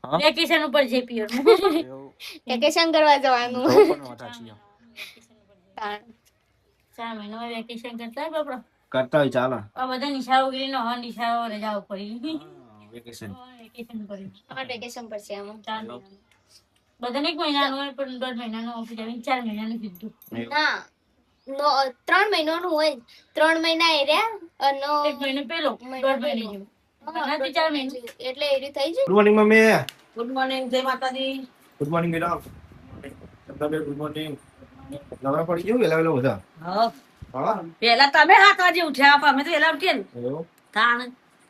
Vacation ઉપર છે પિયર વેકેશન કરવા જવાનું. તાણ 4 મહિના વેકેશન કરતા હોય બાપડા કરતા હોય ચાલો આ બધા નિશાળો ગીરીનો હવા નિશાળો રજાઓ પડી વેકેશન વેકેશન પડી અમાર વેકેશન પર છે આમાં. 4 મહિનાનું બધાને 1 મહિનાનું હોય પણ 1.5 મહિનાનું ઓફિસ આવી 4 મહિનાનું કીધું ના 3 મહિનાનું હોય. 3 મહિના એ રહ્યા અને 1 મહિનો પેલો 1.5 મહિનો જેવું. નથી 4 મહિના એટલે એ રીતે થઈ જાય. Good morning mummy good morning જય માતાજી good morning madam good morning નવરા પડી ગયું વેલા વેલા બધા હા હા પેલા તમે 7 વાગે ઉઠ્યા અમે તો વેલા ઉઠીએ ને એવું તાણ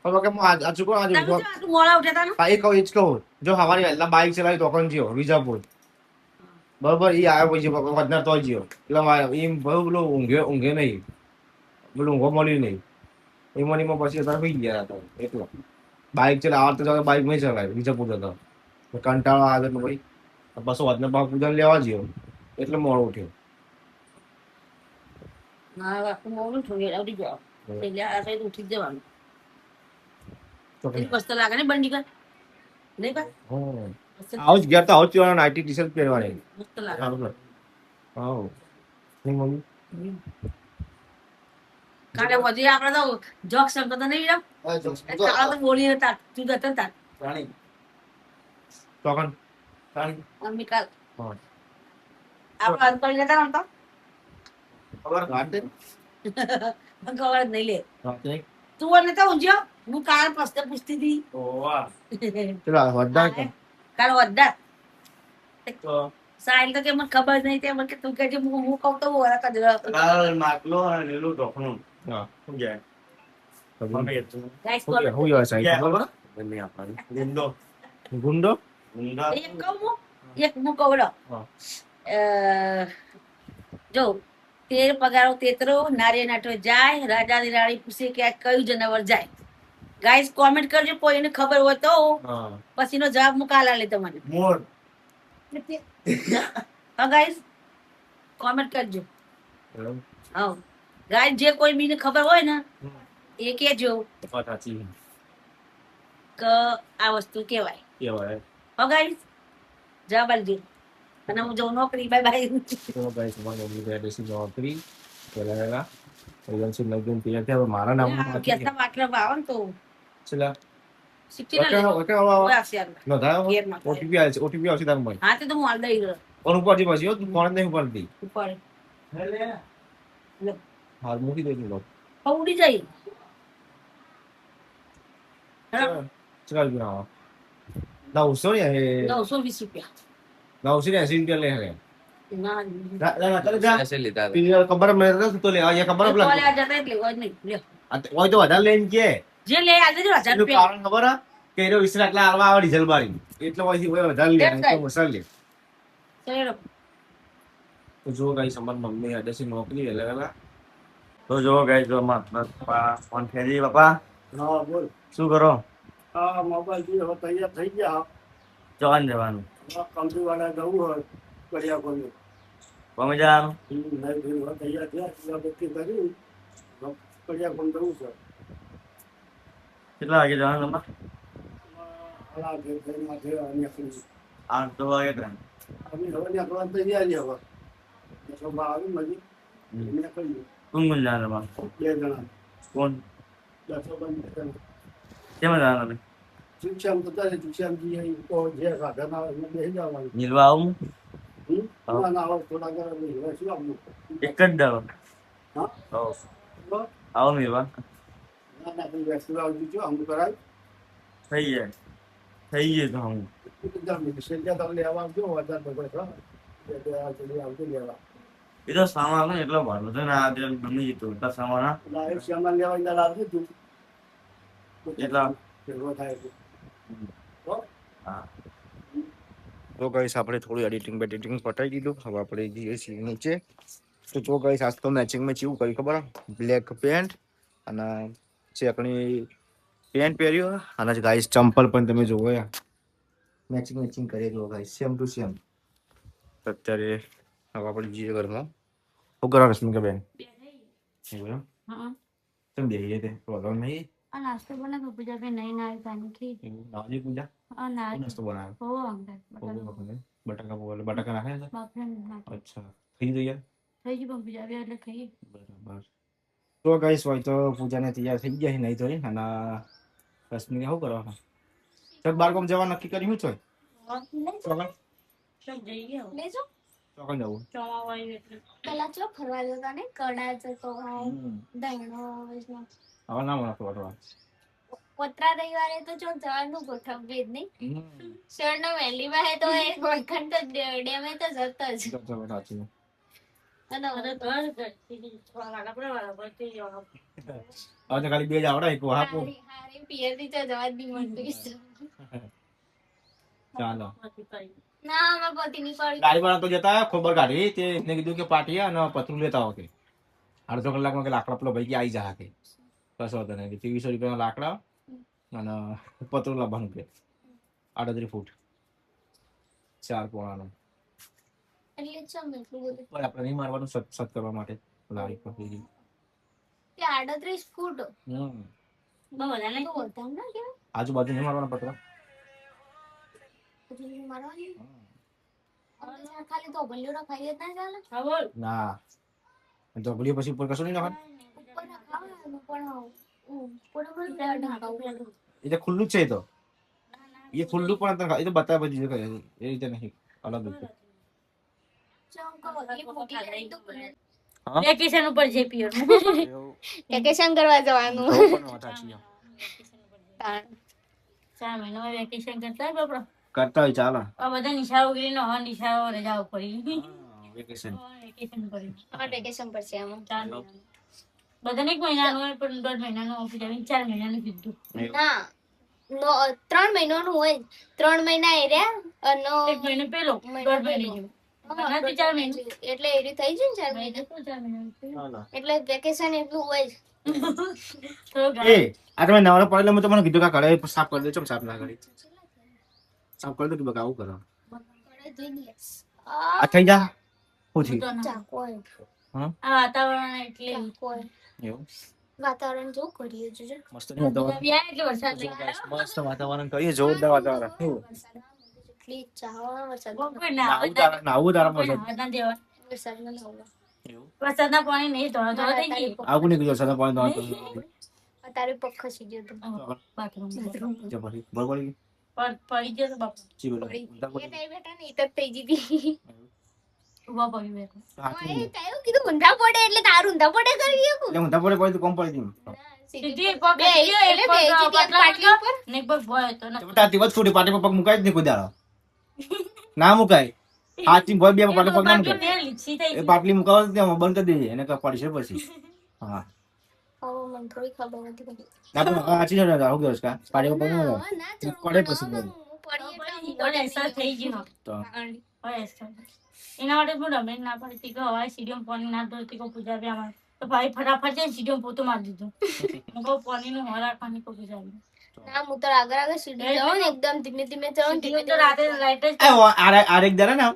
હવે કે આ ચૂકો આજે તમે તો આટલું મોડા ઉઠ્યા તા ને ભાઈ કહું ઈ જ કહું જો હવારી વહેલા બાઈક ચલાવી તો કોણ જીઓ વિજાપુર બરોબર ઈ આવ્યો પછી વધના તો જીઓ એટલે એમ બહુ પેલું ઊંઘે નહીં પેલું ઊંઘો મળી નહીં એમાં પછી અત્યારે સુઈ ગયા હતા એટલો બાઈક ચલાવ આવડતો જતો બાઈક નહીં ચલાવે વિજાપુર જતો કંટાળો આવે એટલે ભાઈ પાછો વધના ભાવ પૂજન લેવા જ્યો એટલે મોડો ઉઠ્યો ના આખું મોડું થયું વેલા ઉઠી જાવ એટલે આ સાઈડ ઉઠી જ જવાનું મસ્ત લાગે ને બંડી કર નહીં કર આવું જ ગયા તો આવું જ પહેરવાનું નાઇટી ટી શર્ટ પહેરવાની મસ્ત લાગે હા નહીં મમ્મી કાલે વધી આપણે તો જોક શબ્દ તો નહીં કાલે તો બોલી હતા તું જતો હતા રાણી તોકન રાણી મમ્મી કાલ હા આપણે અંત કરી લેતા નતો ખબર ગાંઠ દે ખબર જ નહીં લે રાત નહીં તું અને તો ઊંઝ્યો હું કાલ પ્રશ્ન પૂછતી હતી ઓ વાહ ચલો વધા કાલ વદ્દા તો સાહિલ તો કે મને ખબર જ નહીં તે મને કે તું કે હું કહું તો ઓરા કજરા લાલ માટલો અને લીલું ઢોકણું હા શું જાય મમ્મી ગાઈસ હું યાર સાહેબ ખબર બંને આપવાનું ગુંડો ગુંડો ગુંડા એક કહું હું એક હું કહું લો હા જો તેર પગારો તેતરો નારી નાઠો જાય રાજા ની રાણી પૂછે કે આ કયું જનાવર જાય ગાઈસ કોમેન્ટ કરજો કોઈને ખબર હોય તો હા પછીનો જવાબ હું કાલ આલે તમને મોર હા ગાઈસ કોમેન્ટ કરજો હા ગાઈસ જે કોઈ બીને ખબર હોય ને એ કેજો વાત સાચી કે આ વસ્તુ કેવાય કેવાય હા ગાઈસ જવાબ આલજો અને હું જાઉં નોકરી બાય બાય તો ગાઈસ મારો મમ્મી ગયા દેશી નોકરી પેલા વેલા એજન્સી લગન તૈયાર થયા મારા નામમાં કેતા વાટલા આવો ને તો ચલા શીખી ના ઓકે ઓકે બસ યાર નો થાય ઘેરમાં થાય. ઓટીપી આવશે તાર મોય હા તે તો હું હાલ દઈ રહ્યો કોણ ઉપરથી પછી તું કોણ નહીં ઉપરથી ઉપર હાલ મૂકી દેજો લો ઉડી જાય ચલા બનાવો 900 ને 920 રૂપિયા 980 રૂપિયા લે હે ના ના ચાલ જા ऐसे लेता था પીને ખબર મને તો લે આ ખબર કોલે પલા આ જતા એટલે હોય નહીં લ્યો હોય તો વધારે લઈને કે જે લે આ દેજો 1000 એનું રૂપિયા કારણ ખબર હે કે એનો 20 લાખ આલવા આવે ડીઝલ બારી એટલે હોય વધારે લે That's right. તો મસાલ લે ચલો તો જો ગાઈસ અમાર મમ્મી આદેશી નોકરી એટલે વેલા तो जो गए जो पप्पा फोन फेरी पापा હા બોલ શું કરો આ મોબાઈલ થી હવે તૈયાર થઈ ગયા જવાન જવાનું કંપની વાળા જવું હોય કર્યા કોઈ કોમે જવાનું તૈયાર થયા વ્યક્તિ કર્યું કર્યા કોણ જવું છે કેટલા વાગે જવાનું તમારે અલા ઘરમાં છે નીકળી 8 વાગે ટ્રેન અમે હવે નીકળવાની તૈયારી હવે સભા આવી મળી નીકળ્યું કોણ કોણ જવાનું તમારે 2 જણા કોણ 10 બંધ કેમ જવાનું તમે શિક્ષણ તો ત્યારે શિક્ષણજી અહીં તો જે સાધન આવે એમાં બેસી જવાનું નીલવા આવું ના આવે થોડા ઘણા નહીં શું આપવું એક જ દાડો હા હો આવો નીલવા ના ના કોઈ વ્યસ્ત આવજો જો આમ કરાય થઈ જાય તો હું લેવા આવજો વધારે આવજો લેવા એ તો સામાન આવે ને એટલો ભાડો છે ને આ જે ગમી જતું એટલા સામાન લાઈવ સામાન લેવા અંદર આવજો તું એટલા ભેગો થાય તો. હા તો ગાઈસ આપણે થોડું એડિટિંગ પટાઈ દીધું હવે આપણે જઈએ છીએ નીચે તો જો ગાઈસ આજ તો મેચિંગમાં ચેવું કર્યું ખબર બ્લેક પેન્ટ અને ચેકણી પેન્ટ પહેર્યું અને ગાઈસ ચંપલ પણ તમે જોવો યાર મેચિંગ કરી દો ગાઈસ સેમ ટુ સેમ અત્યારે હવે આપણે જઈએ ઘરમાં શું કરો રશ્મિકા બેન હા તમે બેહીએ તે પ્રોબ્લેમ નહીં આ નાસ્તો બનાવ્યો પૂજા ભાઈ નહીં ના આવી પાણીથી એવું નાવજી પૂજા આ ના શું નાસ્તો બનાવ્યો હો અંગા બટાકા પોવા બટાકા નાખે છે બાપરે નાખી અચ્છા થઈ જઈએ થઈ ગયું પણ પૂજા ભાઈ એટલે ખાઈએ બરાબર તો ગાઈસ હોય તો પૂજાને તૈયાર થઈ ગયા છે નહીં તો અને રશ્મિને શું કરવાના ચક બાર જવા નક્કી કર્યું છે ચોકન જઈએ લેજો ચોકન જવું ચોમા વાળી એટલે પેલા ચો ફરવા જતા ને કડા જતો દહીણો હવે ના મને ફોટવા પતરા રવિવારે તો જો જવાનું ગોઠવીએ જ નહીં શરનો વહેલીમાં હે તો એક વખત તો ડેમે તો જતો જ સાચી અને અરે ઘર ઘરથી વાળા વાળા પડતી જવા હવે તો ખાલી બે જ આવડે એક વાપો હારી પિયરથી તો જવા જ નહીં મળતું ચાલો ના અમે પતિ ની પડી ગાડી વાળા તો જતા ખબર કાઢી તે એને કીધું કે પાટી અને પતરું લેતા હો કે અડધો કલાકમાં કે લાકડા પેલો ભાઈ કે આવી જા કે કશો હતો ને 2300 રૂપિયાના લાકડા અને પતરું લાવવાનું કે 38 ફૂટ 4 પોણાનું એટલે ચમ એટલું બધું પર આપણે નહીં મારવાનું સત કરવા માટે લાવી પકડી કે 38 ફૂટ બધા નહીં તો વધારે ના કેવાય આજુબાજુ નહીં મારવાના પતરા હજી મારવાની અને ખાલી તો ભલ્યો ખાઈ જ ના ચાલે હા બોલ ના તો ભૂલી પછી ઉપર કશું નહીં નાખવાનું ઉપર ખાવાનું પણ ઉપર પણ ઢાંકાવું એ તો ખુલ્લું જ છે એ તો એ ખુલ્લું પણ તને એ તો બતાવે પછી એ રીતે નહીં અલગ રીતે વેકેશન ઉપર જે પિયર વેકેશન કરવા જવાનું ચાર મહિનામાં વેકેશન કરતા હોય બાપડો કરતા હોય ચાલો આ બધા નિશાળો ઉગરી નો નિશાળો રજાઓ પડી વેકેશન વેકેશન પડી વેકેશન પર છે આમાં 4 મહિનાનું બધાને એક મહિનાનું હોય પણ 1.5 મહિનાનું ઓફિસ આવી 4 મહિનાનું કીધું ના 3 મહિનાનું હોય 3 મહિના એ રહ્યા અને એક મહિનો પેલો 1.5 મહિનો નથી 4 મહિના એટલે એરી થઈ જાય ને 4 મહિના એટલે વેકેશન એટલું હોય જ. એ આ તમે નવરા પડેલો મેં તમને કીધું કે ઘરે સાફ કરી દે ચમ સાફ ના કરી સાફ કરી દો કે બકા આવું કરો ઘરે ધોઈ દે. આ થઈ જા હું થી ચાકો હોય, આ વાતાવરણ એટલે ચાકો હોય. એવું વાતાવરણ જો કરીએ જોજો. મસ્ત નહીં વાતાવરણ વ્યા એટલે વરસાદ જો guys, મસ્ત વાતાવરણ કરીએ જોરદાર વાતાવરણ કેવું એટલી ચાહવા વરસાદ બપોર ના નાવું તારા મસ્ત આવતા દેવા વરસાદમાં નહાવું. એવું વરસાદના પાણી નહીં ધોળા ધોળા થઈ ગઈ આવું નહીં કીધું સદા પાણી તો અત્યારે પગ ખસી ગયો તો બાથરૂમ જબરી બરોબર પડી ગયો તો બાપુ જી બોલો એ ટાઈ બેઠા ને એ તો થઈ જીતી. ઉભા પડી બેઠો ઓય કાયું કીધું ઊંધા પડે એટલે તારું ઊંધા પડે કરી શકું. એટલે હું ધપડે પડી તો કોમ પડી દીધું સીધી પગ બે ગયો એટલે બે જીતી પાટલી ઉપર. ને પગ ભોય તો તમે તાતી વાત છોડી પાટી પર પગ મુકાય જ નહીં કોઈ દાડો ના મુકાય હાથી ભોય બે પાટી પગ ના મુકાય લીચી થઈ એ પાટલી મુકાવા દે બંધ કરી દેજે એને કઈ પડશે પછી હા હવે મને થોડી ખબર નથી પડી. ના પણ આચી જડે આવું ગયો છે પાટી પર પગ ના હા, ના ચડવું પડે પડે પછી હું પડી એટલે અસર થઈ ગયો તો એના માટે હું રમેશ ના પડતી કે હવારે સીડીમાં પાણી ના ધોતી કો પૂજા બી અમારે તો ભાઈ ફટાફટ જઈને સીડીમાં પોતું મારી દીધું હું કહું પાણીનું હોર રાખવાની કો પૂજા બી ના હું તો આગળ સીડી જાઉં ને એકદમ ધીમે ધીમે જાઉં ને ધીમે તો રાતે લાઈટ જ આરેક દાડા ના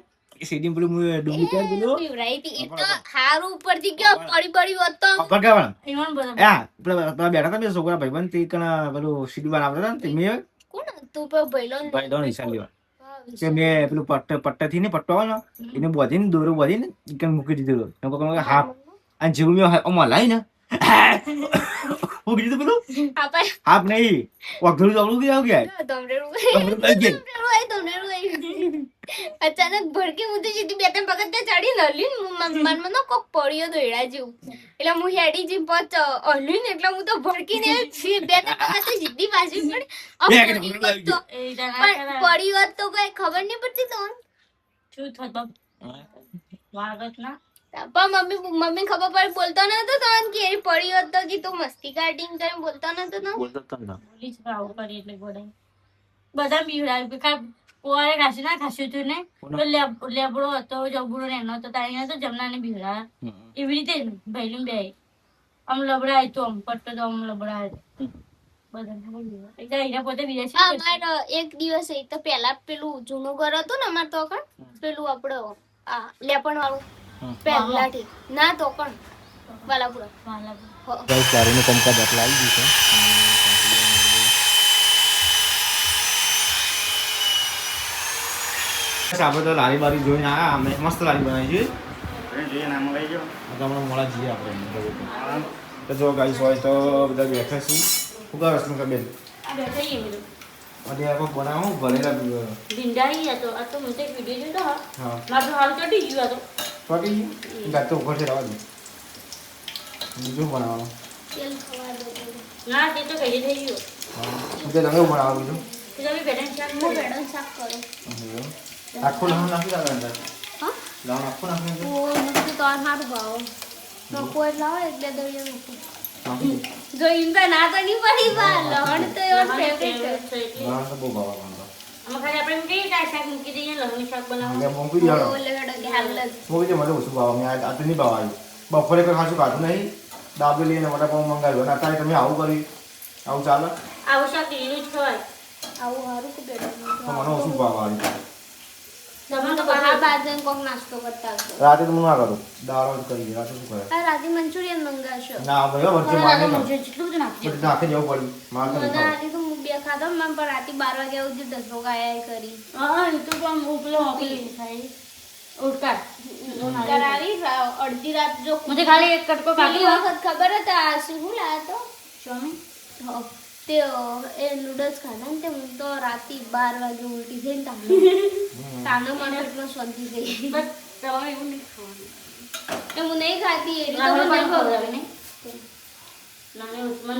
સીડી પેલું ડૂબી ક્યાં પેલું પીવરાઈ હતી. એ તો હારું ઉપરથી ગયો પડી પડી હોત તો ભગાવણ ઈવન બધું હા પેલા બેઠા હતા બે છોકરા ભાઈબંધ તે કણા પેલું સીડી વાર આવતા હતા ને તે મેં કોણ તું પર ભઈલો ને ભાઈ દોણ હિસાબ લેવા કે મેં પેલું પટ્ટાથી ને પટ્ટો આવે ને એને બોધીને દોરો બોધીને ઈકન મૂકી દીધેલો એમ કહું હા અને જેવું મેં ઓમાં લાવી ને મૂકી દીધું પેલું આપણે હાફ નહીં વાઘરું ચાવડું ગયા ગયા તમરેરું તમરેરું આવી ગયા. તમરેરું અચાનક ભડકી મુદ્દે સીધી બે ત્રણ પગથિયા ચડી નલી મનમાં નો કોક પડ્યો દોયડા જેવું એટલે હું હેડી જી પચ હલ્યું ને એટલે હું તો ભડકીને બે ત્રણ પગથિયા સીધી પાછી પડી પણ પડી હોત તો કઈ ખબર નહીં પડતી તો શું થતો વાગત ના પણ મમ્મી ખબર પડી બોલતો નતો તો કે એરી પડી હોત તો કે તું મસ્તી કાઢીને કરીને બોલતો નતો તો બોલી જ આવું કરી એટલે ગોડાઈ બધા બીવડાવ્યું કે કા પોવારે ખાસી ના ખાસ્યું હતું ને તો લેબડો હતો જબડો ને એનો હતો તારી તો જમના ને બીવડા એવી રીતે ભાઈ બે આમ લબડાય તો આમ પટ્ટો તો આમ લબડાય બધા પોતે બીજા અમાર એક દિવસ એ તો પેલા પેલું જૂનું ઘર હતું ને અમાર તો કણ પેલું આપડે આ લેપણ વાળું પહેલા થી ના તો કણ વાલાપુરા ગાઈસ લારીનું કામકાજ આટલા આવી ગયું છે આપણે તો લારી બારી જોઈને આવ્યા અમે મસ્ત લારી બનાવી છે જોઈએ નામ લઈ જાઓ તમને મોડા જઈએ આપણે તો જો ગાઈસ હોય તો બધા બેઠા છીએ શું કરો રસમ બેન આ બેઠા છીએ બધું અને આપણે બનાવો ભરેલા ભીંડાઈ આ તો મને એક વિડીયો જોયો હા હા મારું હાલ ચડી ગયું આ તો ચોટી ગાતો ઉપર છે રહેવા દે બીજું બનાવવાનું તેલ ખવા દો ના તે તો કઈ થઈ ગયું હા તે તમે બનાવવાનું બીજું તે તમે બેઠા શાક હું બેડન શાક કરો આખું લહણ નાખી દે અંદર હા લહણ આખું નાખી દે ઓ મસ્ત તો હારું ભાવ નકો એટલા હોય એટલે દળિયા મૂકું નાખી દે જો ઇન તો ના તો નહીં પડી બા લહણ તો એવો ફેવરેટ છે લહણ તો બહુ ભાવ વાંધો અમે ખાલી આપણે એમ કહીએ કે આ શાક મૂકી દઈએ લહણી શાક બનાવો એટલે મૂકી દે હાલો ઓલે ગડો કે હાલ જ મૂકી દે મને ઓછું ભાવ મેં આ તો નહીં ભાવ આવ્યું બપોરે કોઈ ખાસું ખાધું નહીં દાબેલી અને વડાપાઉં મંગાવ્યું અને અત્યારે તમે આવું કર્યું આવું ચાલે આવું શાક લીલું જ ખવાય આવું હારું કે બેડન તો મને ઓછું ભાવ આવ્યું તમે તો બહાર બહાર બાજુ કોક નાસ્તો કરતા હશો રાતે તો હું ના કરું દાળ જ કરી રાતે શું કરે આ રાતે મંચુરિયન મંગાવશો ના ભાઈ વચ્ચે માર નહીં ખાવું. જેટલું જ નાખજો બધું નાખી જવું પડ્યું માર તો મને નહીં ખાવું. આજે તો હું બે ખાધો મને પણ રાતે 12 વાગ્યા સુધી 10 વાગ્યા કરી હા એ તો પણ ઉપલો મોકલી થાય ઉડકાર કરાવી અડધી રાત જો મુझे ખાલી એક કટકો પેલી કાઢી વખત ખબર હતા આ શું લાયા તો સ્વામી તે એ નૂડલ્સ ખાધા ને તે હું તો રાતે 12 વાગે ઉલટી થઈને તાનો મને પેટમાં શાંતિ થઈ બસ તમારે એવું નહીં ખાવાનું એ હું નહીં ખાતી એ રાહુલ રીતે મને પણ ખબર ખવડાવે નહીં નાની ઉસ્માન